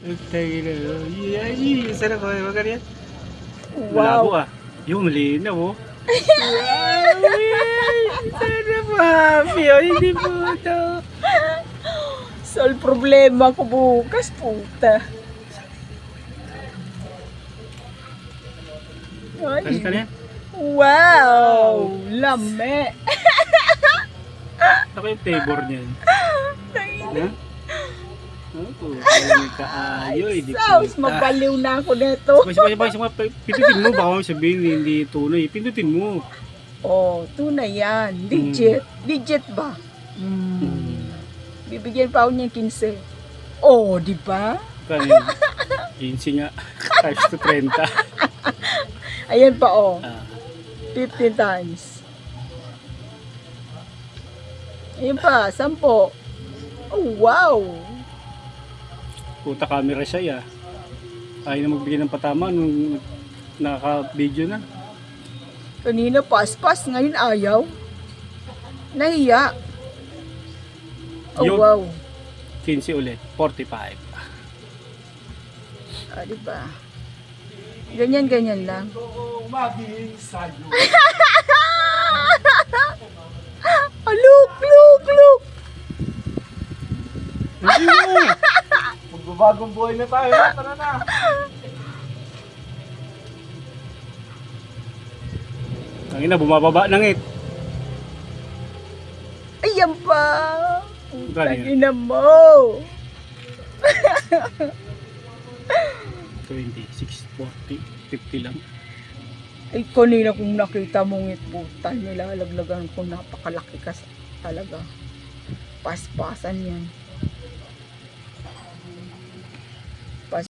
Tayo na. Ay, sarap ba? Magkano yan? Malabo Wow. ah. Yung malinaw oh. Sarap happy oh. Hindi po ito. Sol problema ko bukas, puta. Kani ka yan? Wow! Lame! Ako yung flavor niyan. Ha? Ako, walang kaayoy. Di Saus, kita. mabaliw na ako nito. Pindutin mo. Baka mo sabihin hindi tunay. Pindutin mo. Oh, tunay yan. Legit. Legit ba? Bibigyan pa ako niya 15. Oh, di ba? Kanina. 15 nga. Times to 30. Ayan pa, oh. Ah. 15 times. Ayan pa, 10. Oh, wow! Puta camera siya ya. Ayaw na magbigay ng patama nung naka-video na. Kanina pas-pas, ngayon ayaw. Nahiya. Oh, Yun. wow. 15 ulit. 45. Ah, diba? Ganyan-ganyan lang. Maging sayo. Ah, look! Hindi mo. Magbabagong buhay na tayo. Tara na. Ang ina, bumababa ng it. Ayan pa! Gano'n yun? Tangina mo! 20, 6, 40, 50 lang. Ay, kanina kung nakita mong itputan, nilalaglagan ko, napakalaki ka talaga. Paspasan yan.